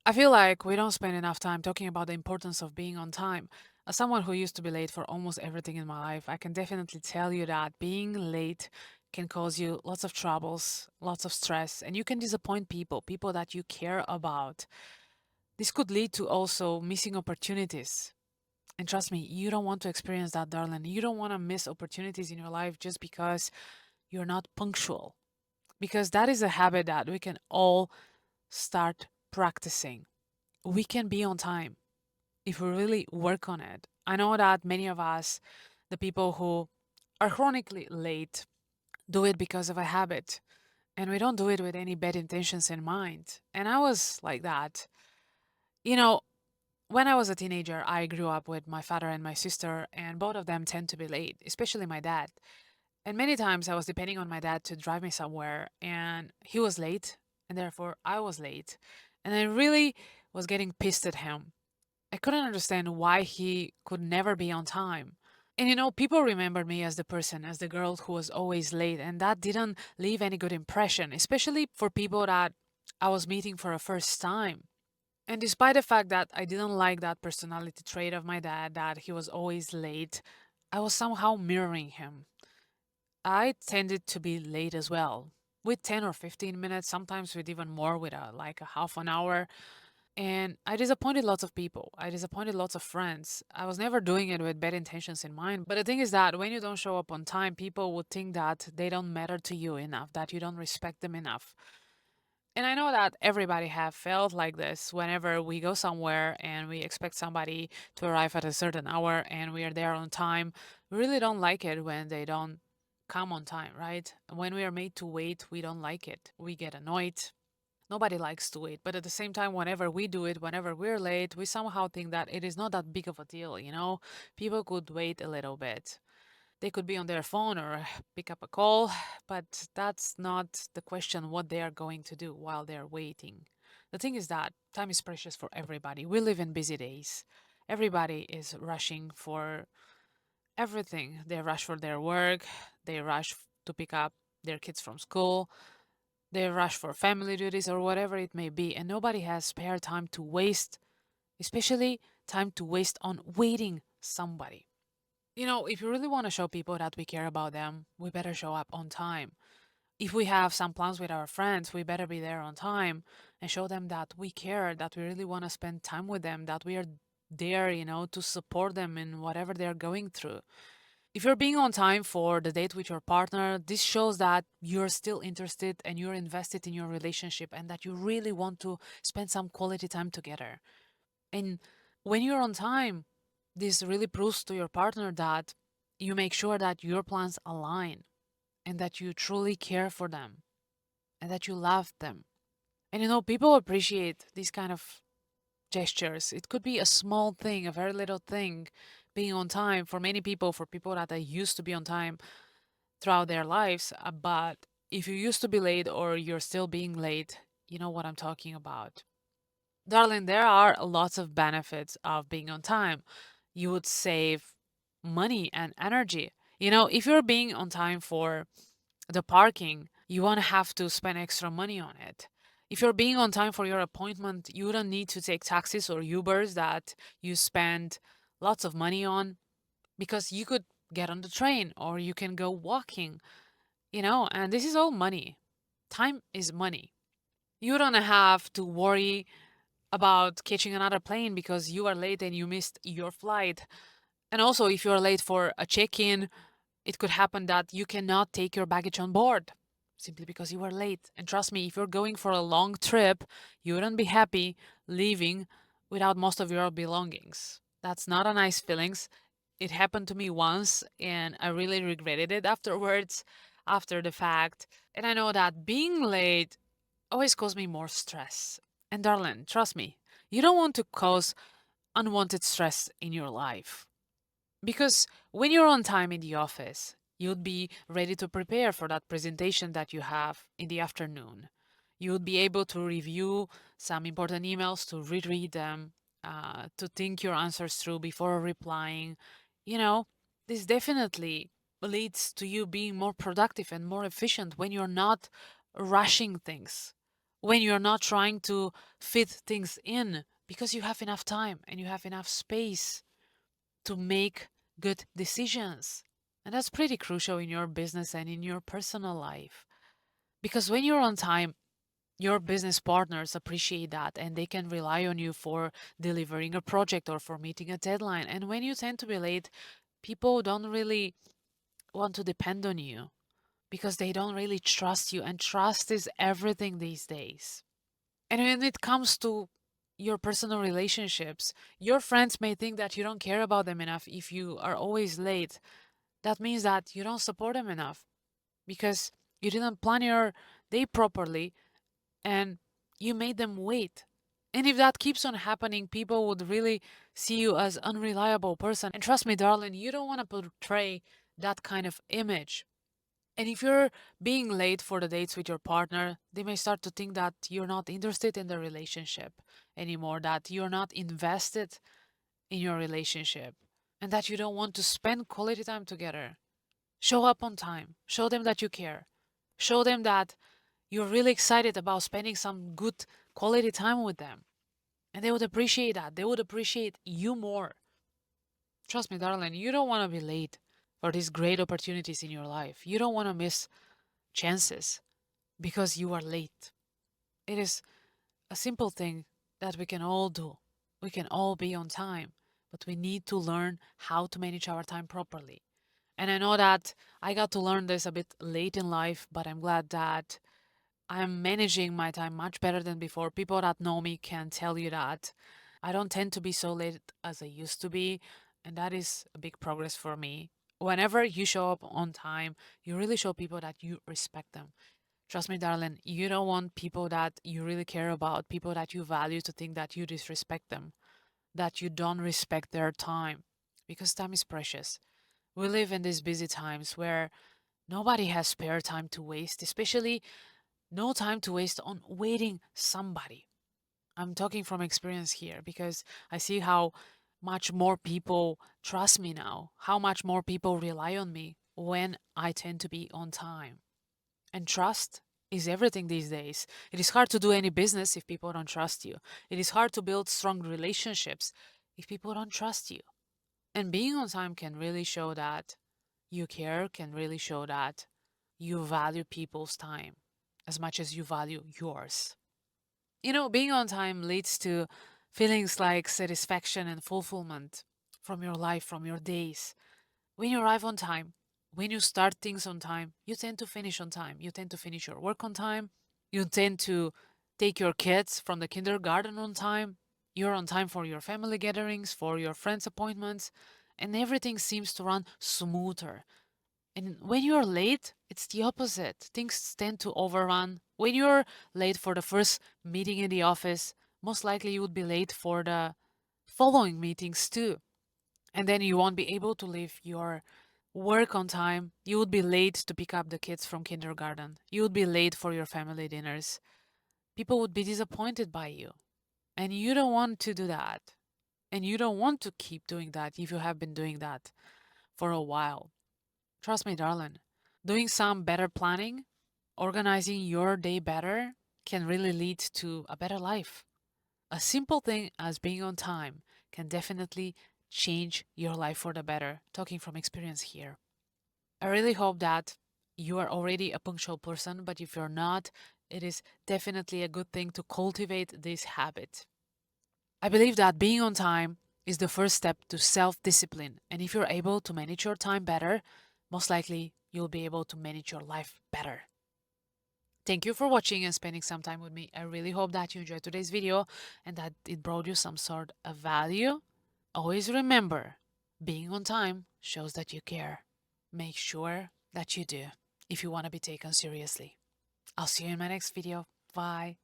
I feel like we don't spend enough time talking about the importance of being on time. As someone who used to be late for almost everything in my life, I can definitely tell you that being late can cause you lots of troubles, lots of stress, and you can disappoint people, people that you care about. This could lead to also missing opportunities. And trust me, you don't want to experience that, darling. You don't want to miss opportunities in your life just because you're not punctual. Because that is a habit that we can all start practicing. We can be on time if we really work on it. I know that many of us, the people who are chronically late, do it because of a habit, and we don't do it with any bad intentions in mind. And I was like that. You know, when I was a teenager, I grew up with my father and my sister, and both of them tend to be late, especially my dad. And many times I was depending on my dad to drive me somewhere, and he was late, and therefore I was late. And I really was getting pissed at him. I couldn't understand why he could never be on time. And people remembered me as the person, as the girl who was always late, and that didn't leave any good impression, especially for people that I was meeting for a first time. And despite the fact that I didn't like that personality trait of my dad, that he was always late, I was somehow mirroring him. I tended to be late as well, with 10 or 15 minutes, sometimes with even more, with like a half an hour. And I disappointed lots of people. I disappointed lots of friends. I was never doing it with bad intentions in mind. But the thing is that when you don't show up on time, people would think that they don't matter to you enough, that you don't respect them enough. And I know that everybody have felt like this whenever we go somewhere and we expect somebody to arrive at a certain hour and we are there on time. We really don't like it when they don't come on time, right? When we are made to wait, we don't like it. We get annoyed. Nobody likes to wait, but at the same time, whenever we do it, whenever we're late, we somehow think that it is not that big of a deal. People could wait a little bit. They could be on their phone or pick up a call, but that's not the question what they are going to do while they're waiting. The thing is that time is precious for everybody. We live in busy days. Everybody is rushing for everything. They rush for their work, they rush to pick up their kids from school, they rush for family duties or whatever it may be, and nobody has spare time to waste, especially time to waste on waiting somebody. If you really want to show people that we care about them, we better show up on time. If we have some plans with our friends, we better be there on time and show them that we care, that we really want to spend time with them, that we are there, to support them in whatever they're going through. If you're being on time for the date with your partner, this shows that you're still interested and you're invested in your relationship and that you really want to spend some quality time together. And when you're on time, this really proves to your partner that you make sure that your plans align and that you truly care for them and that you love them. And people appreciate these kind of gestures. It could be a small thing, a very little thing, being on time for many people, for people that are used to be on time throughout their lives. But if you used to be late or you're still being late, you know what I'm talking about. Darling, there are lots of benefits of being on time. You would save money and energy. If you're being on time for the parking, you won't have to spend extra money on it. If you're being on time for your appointment, you don't need to take taxis or Ubers that you spend lots of money on because you could get on the train or you can go walking, and this is all money. Time is money. You don't have to worry about catching another plane because you are late and you missed your flight. And also, if you're late for a check in, it could happen that you cannot take your baggage on board simply because you were late. And trust me, if you're going for a long trip, you wouldn't be happy leaving without most of your belongings. That's not a nice feelings. It happened to me once and I really regretted it afterwards, after the fact. And I know that being late always caused me more stress. And darling, trust me, you don't want to cause unwanted stress in your life. Because when you're on time in the office, you'll be ready to prepare for that presentation that you have in the afternoon. You'll be able to review some important emails, to reread them, to think your answers through before replying. You know, this definitely leads to you being more productive and more efficient when you're not rushing things, when you're not trying to fit things in because you have enough time and you have enough space to make good decisions. And that's pretty crucial in your business and in your personal life. Because when you're on time, your business partners appreciate that and they can rely on you for delivering a project or for meeting a deadline. And when you tend to be late, people don't really want to depend on you because they don't really trust you. And trust is everything these days. And when it comes to your personal relationships, your friends may think that you don't care about them enough if you are always late. That means that you don't support them enough because you didn't plan your day properly and you made them wait. And if that keeps on happening, people would really see you as unreliable person. And trust me, darling, you don't want to portray that kind of image. And if you're being late for the dates with your partner, they may start to think that you're not interested in the relationship anymore, that you're not invested in your relationship, and that you don't want to spend quality time together. Show up on time. Show them that you care. Show them that you're really excited about spending some good quality time with them. And they would appreciate that. They would appreciate you more. Trust me, darling, you don't want to be late for these great opportunities in your life. You don't want to miss chances because you are late. It is a simple thing that we can all do. We can all be on time, but we need to learn how to manage our time properly. And I know that I got to learn this a bit late in life, but I'm glad that I'm managing my time much better than before. People that know me can tell you that I don't tend to be so late as I used to be, and that is a big progress for me. Whenever you show up on time, you really show people that you respect them. Trust me, darling, you don't want people that you really care about, people that you value, to think that you disrespect them, that you don't respect their time, because time is precious. We live in these busy times where nobody has spare time to waste, especially no time to waste on waiting somebody. I'm talking from experience here because I see how much more people trust me now, how much more people rely on me when I tend to be on time. And trust is everything these days. It is hard to do any business if people don't trust you. It is hard to build strong relationships if people don't trust you. And being on time can really show that you care, can really show that you value people's time as much as you value yours. Being on time leads to feelings like satisfaction and fulfillment from your life, from your days. When you arrive on time, when you start things on time, you tend to finish on time. You tend to finish your work on time. You tend to take your kids from the kindergarten on time. You're on time for your family gatherings, for your friends' appointments, and everything seems to run smoother. And when you're late, it's the opposite. Things tend to overrun. When you're late for the first meeting in the office, most likely you would be late for the following meetings too. And then you won't be able to leave your work on time. You would be late to pick up the kids from kindergarten. You would be late for your family dinners. People would be disappointed by you. And you don't want to do that. And you don't want to keep doing that if you have been doing that for a while. Trust me, darling. Doing some better planning, organizing your day better, can really lead to a better life. A simple thing as being on time can definitely change your life for the better, talking from experience here. I really hope that you are already a punctual person, but if you're not, it is definitely a good thing to cultivate this habit. I believe that being on time is the first step to self discipline, and if you're able to manage your time better, most likely you'll be able to manage your life better. Thank you for watching and spending some time with me. I really hope that you enjoyed today's video and that it brought you some sort of value. Always remember, being on time shows that you care. Make sure that you do if you want to be taken seriously. I'll see you in my next video. Bye.